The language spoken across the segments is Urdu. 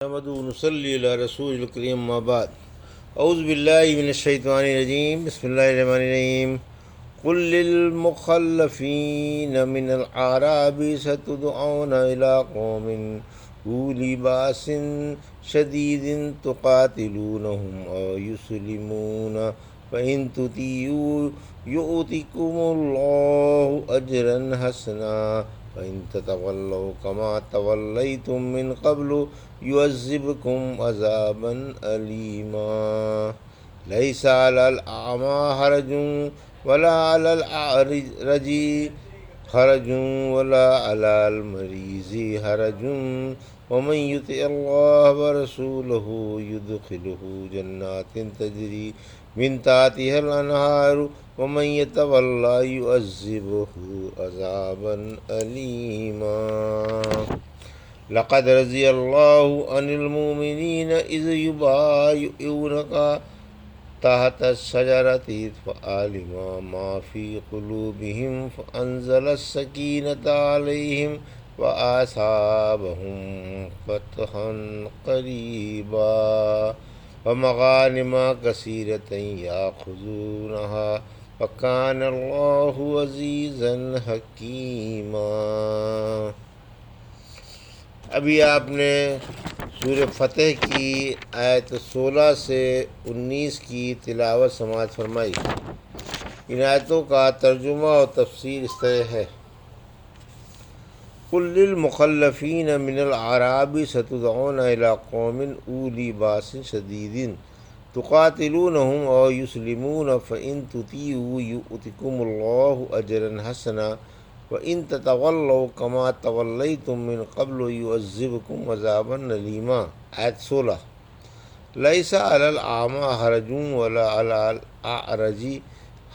محمد نصلی علی رسول الکریم ما بعد اعوذ باللہ من الشیطان الرجیم بسم اللہ الرحمن الرحیم قل للمخلفین من الاعراب ستدعون الى قوم اولی باس شدید تقاتلونہم او یسلمون فإن تطیعوا یؤتکم اللہ اجرا حسنا وَإِن تَتَوَلَّوْا كَمَا تَوَلَّيْتُم مِّن قَبْلُ يُعَذِّبْكُمْ عَذَابًا أَلِيمًا لَيْسَ عَلَى الْأَعْمَىٰ حَرَجٌ وَلَا عَلَى الْأَعْرَجِ حَرَجٌ وَلَا عَلَى الْمَرِيضِ حَرَجٌ وَمَن يُطِعِ اللَّهَ وَرَسُولَهُ يُدْخِلْهُ جَنَّاتٍ تَجْرِي من تحتها الأنهار ومن يتولى يعذبه عذابا أليما لقد رضي الله عن المؤمنين إذ يبايعونك تحت الشجرة فعلم ما في قلوبهم فأنزل السكينة عليهم وأصابهم فتحا قريبا ومغانم كثيرة يأخذونها وكان الله عزيزا حكيما۔ ابھی آپ نے سورہ فتح کی آیت 16 سے 19 کی تلاوت سماعت فرمائی۔ ان آیتوں کا ترجمہ اور تفسیر اس طرح ہے: قل للمخلفین من الاعراب ستدعون الى قوم اولی باس شدید تقاتلونہم او یسلمون فإن تطیعوا یؤتکم اللہ اجرا حسنا وإن تتولوا كما تولیتم من قبل يعذبكم عذابا ألیما۔ آیت 16۔ لیس علی الاعمی حرج ولا علی الاعرج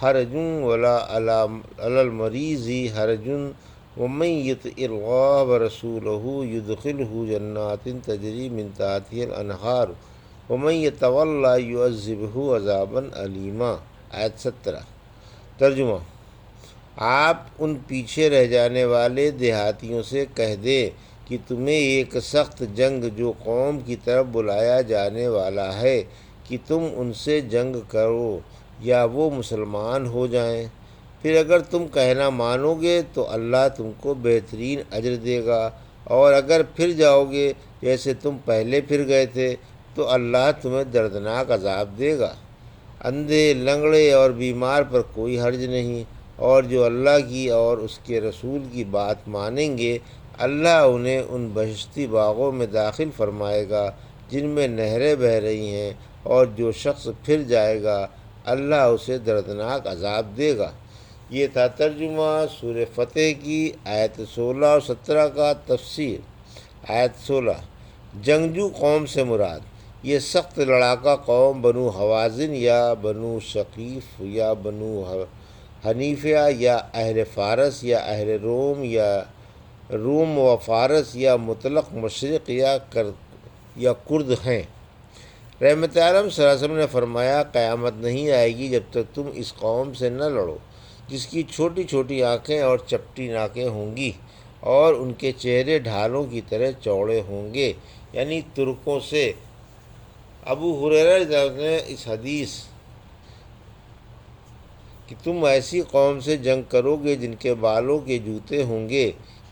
حرج ولا علی المریض حرج ومن يطع الله ورسوله يدخله جنات تجري من تحتها الانهار ومن يتولى يعذبه عذابا ألیما۔ آیت 17۔ ترجمہ: آپ ان پیچھے رہ جانے والے دیہاتیوں سے کہہ دے کہ تمہیں ایک سخت جنگ جو قوم کی طرف بلایا جانے والا ہے کہ تم ان سے جنگ کرو یا وہ مسلمان ہو جائیں، پھر اگر تم کہنا مانو گے تو اللہ تم کو بہترین اجر دے گا، اور اگر پھر جاؤ گے جیسے تم پہلے پھر گئے تھے تو اللہ تمہیں دردناک عذاب دے گا۔ اندھے، لنگڑے اور بیمار پر کوئی حرج نہیں، اور جو اللہ کی اور اس کے رسول کی بات مانیں گے اللہ انہیں ان بہشتی باغوں میں داخل فرمائے گا جن میں نہریں بہہ رہی ہیں، اور جو شخص پھر جائے گا اللہ اسے دردناک عذاب دے گا۔ یہ تھا ترجمہ سورہ فتح کی آیت 16 اور 17 کا تفسیر۔ آیت 16۔ جنگجو قوم سے مراد یہ سخت لڑاکا قوم بنو حوازن یا بنو ثقیف یا بنو حنیفہ یا اہل فارس یا اہل روم یا روم و فارس یا مطلق مشرق یا کرد ہیں۔ رحمت عالم صلی اللہ علیہ وسلم نے فرمایا، قیامت نہیں آئے گی جب تک تم اس قوم سے نہ لڑو جس کی چھوٹی چھوٹی آنکھیں اور چپٹی ناکیں ہوں گی اور ان کے چہرے ڈھالوں کی طرح چوڑے ہوں گے، یعنی ترکوں سے۔ ابو ہریرہ رضی اللہ عنہ نے اس حدیث کہ تم ایسی قوم سے جنگ کرو گے جن کے بالوں کے جوتے ہوں گے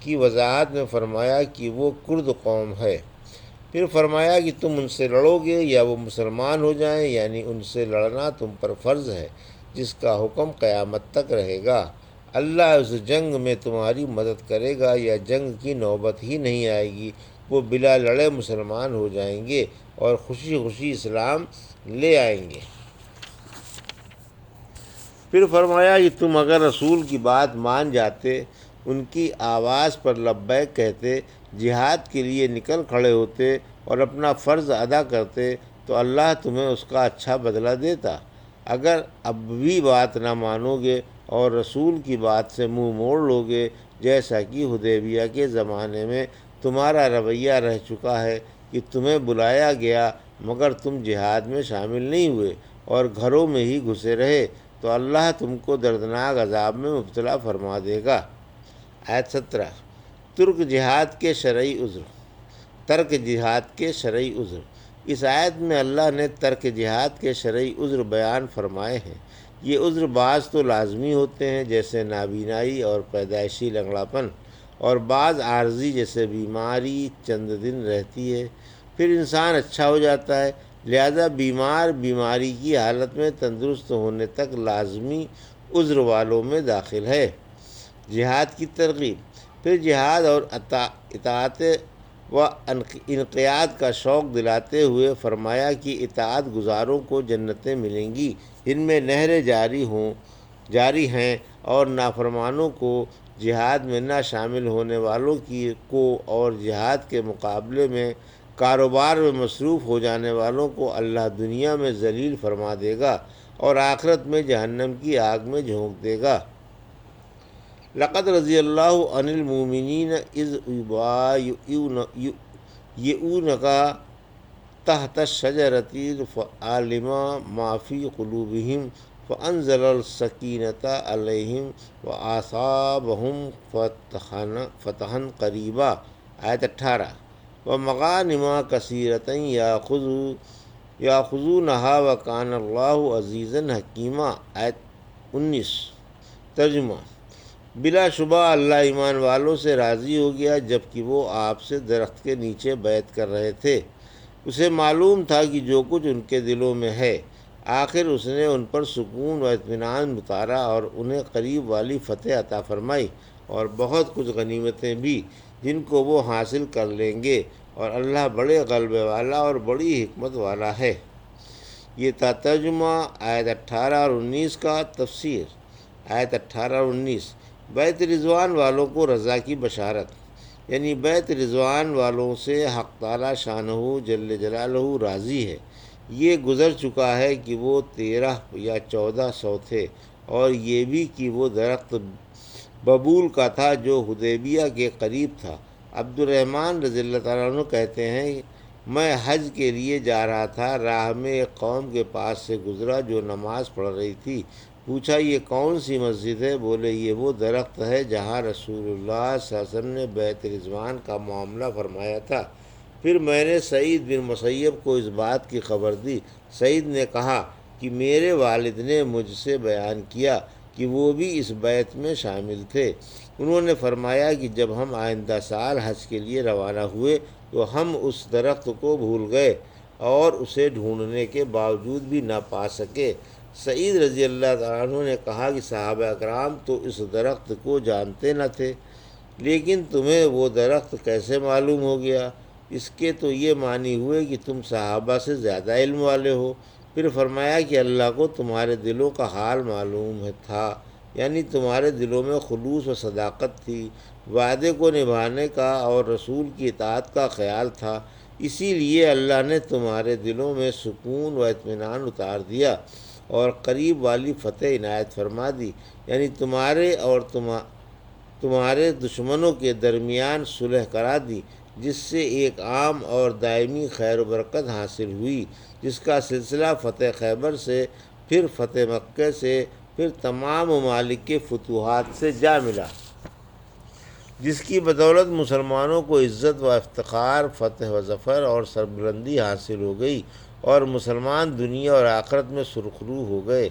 کی وضاحت میں فرمایا کہ وہ کرد قوم ہے۔ پھر فرمایا کہ تم ان سے لڑو گے یا وہ مسلمان ہو جائیں، یعنی ان سے لڑنا تم پر فرض ہے جس کا حکم قیامت تک رہے گا۔ اللہ اس جنگ میں تمہاری مدد کرے گا یا جنگ کی نوبت ہی نہیں آئے گی، وہ بلا لڑے مسلمان ہو جائیں گے اور خوشی خوشی اسلام لے آئیں گے۔ پھر فرمایا کہ تم اگر رسول کی بات مان جاتے، ان کی آواز پر لبیک کہتے، جہاد کے لیے نکل کھڑے ہوتے اور اپنا فرض ادا کرتے تو اللہ تمہیں اس کا اچھا بدلہ دیتا۔ اگر اب بھی بات نہ مانو گے اور رسول کی بات سے منہ موڑ لو گے جیسا کہ حدیبیہ کے زمانے میں تمہارا رویہ رہ چکا ہے کہ تمہیں بلایا گیا مگر تم جہاد میں شامل نہیں ہوئے اور گھروں میں ہی گھسے رہے، تو اللہ تم کو دردناک عذاب میں مبتلا فرما دے گا۔ آیت 17۔ ترک جہاد کے شرعی عذر۔ ترک جہاد کے شرعی عذر۔ اس آیت میں اللہ نے ترک جہاد کے شرعی عذر بیان فرمائے ہیں۔ یہ عذر بعض تو لازمی ہوتے ہیں جیسے نابینائی اور پیدائشی لنگڑا پن، اور بعض عارضی جیسے بیماری چند دن رہتی ہے پھر انسان اچھا ہو جاتا ہے، لہذا بیمار بیماری کی حالت میں تندرست ہونے تک لازمی عذر والوں میں داخل ہے۔ جہاد کی ترغیب۔ پھر جہاد اور اطاعت و انقیاد کا شوق دلاتے ہوئے فرمایا کہ اطاعت گزاروں کو جنتیں ملیں گی، ان میں نہریں جاری ہیں، اور نافرمانوں کو، جہاد میں نہ شامل ہونے والوں کو اور جہاد کے مقابلے میں کاروبار میں مصروف ہو جانے والوں کو اللہ دنیا میں ذلیل فرما دے گا اور آخرت میں جہنم کی آگ میں جھونک دے گا۔ لقد رضی اللہ عن المؤمنین اذ یبایعونک تحت الشجرۃ فعلم ما فی قلوبہم فانزل السکینۃ علیہم واصابہم فتحا قریبا۔ آیت 18۔ ومغانم کثیرۃ یاخذونہا وکان اللہ عزیزا حکیما۔ آیت 19۔ ترجمہ۔ بلا شبہ اللہ ایمان والوں سے راضی ہو گیا جبکہ وہ آپ سے درخت کے نیچے بیعت کر رہے تھے۔ اسے معلوم تھا کہ جو کچھ ان کے دلوں میں ہے، آخر اس نے ان پر سکون و اطمینان اتارا اور انہیں قریب والی فتح عطا فرمائی اور بہت کچھ غنیمتیں بھی جن کو وہ حاصل کر لیں گے، اور اللہ بڑے غلبے والا اور بڑی حکمت والا ہے۔ یہ تھا ترجمہ آیت 18 اور 19 کا۔ تفسیر۔ آیت 18 اور 19۔ بیت رضوان والوں کو رضا کی بشارت، یعنی بیت رضوان والوں سے حق تعالی شانہ جل جلالہ راضی ہے۔ یہ گزر چکا ہے کہ وہ 13 یا 1400 تھے، اور یہ بھی کہ وہ درخت ببول کا تھا جو حدیبیہ کے قریب تھا۔ عبد الرحمن رضی اللہ تعالیٰ عنہ کہتے ہیں میں حج کے لیے جا رہا تھا، راہ میں ایک قوم کے پاس سے گزرا جو نماز پڑھ رہی تھی۔ پوچھا یہ کون سی مسجد ہے؟ بولے یہ وہ درخت ہے جہاں رسول اللہ صلی اللہ علیہ وسلم نے بیت رضوان کا معاملہ فرمایا تھا۔ پھر میں نے سعید بن مسیب کو اس بات کی خبر دی۔ سعید نے کہا کہ میرے والد نے مجھ سے بیان کیا کہ وہ بھی اس بیعت میں شامل تھے۔ انہوں نے فرمایا کہ جب ہم آئندہ سال حج کے لیے روانہ ہوئے تو ہم اس درخت کو بھول گئے اور اسے ڈھونڈنے کے باوجود بھی نہ پا سکے۔ سعید رضی اللہ تعالیٰ عنہ نے کہا کہ صحابہ اکرام تو اس درخت کو جانتے نہ تھے، لیکن تمہیں وہ درخت کیسے معلوم ہو گیا؟ اس کے تو یہ معنی ہوئے کہ تم صحابہ سے زیادہ علم والے ہو۔ پھر فرمایا کہ اللہ کو تمہارے دلوں کا حال معلوم تھا، یعنی تمہارے دلوں میں خلوص و صداقت تھی، وعدے کو نبھانے کا اور رسول کی اطاعت کا خیال تھا، اسی لیے اللہ نے تمہارے دلوں میں سکون و اطمینان اتار دیا اور قریب والی فتح عنایت فرما دی، یعنی تمہارے اور تمہارے دشمنوں کے درمیان صلح کرا دی، جس سے ایک عام اور دائمی خیر و برکت حاصل ہوئی، جس کا سلسلہ فتح خیبر سے، پھر فتح مکہ سے، پھر تمام ممالک کے فتوحات سے جا ملا، جس کی بدولت مسلمانوں کو عزت و افتخار، فتح و ظفر اور سربلندی حاصل ہو گئی اور مسلمان دنیا اور آخرت میں سرخرو ہو گئے۔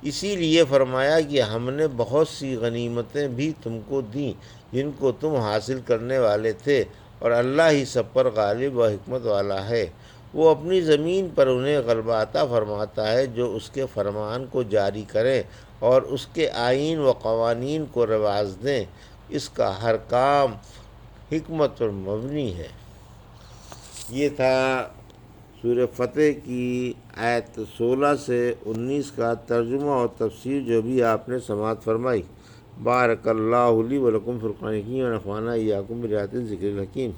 اسی لیے فرمایا کہ ہم نے بہت سی غنیمتیں بھی تم کو دیں جن کو تم حاصل کرنے والے تھے، اور اللہ ہی سب پر غالب و حکمت والا ہے۔ وہ اپنی زمین پر انہیں غلبہ عطا فرماتا ہے جو اس کے فرمان کو جاری کریں اور اس کے آئین و قوانین کو رواج دیں۔ اس کا ہر کام حکمت پر مبنی ہے۔ یہ تھا سورہ فتح کی آیت 16 سے 19 کا ترجمہ اور تفسیر جو بھی آپ نے سماعت فرمائی۔ بارک اللہ لی و لکم فی القرآن الحکیم ونفعنی وایاکم بآیات الذکر الحکیم۔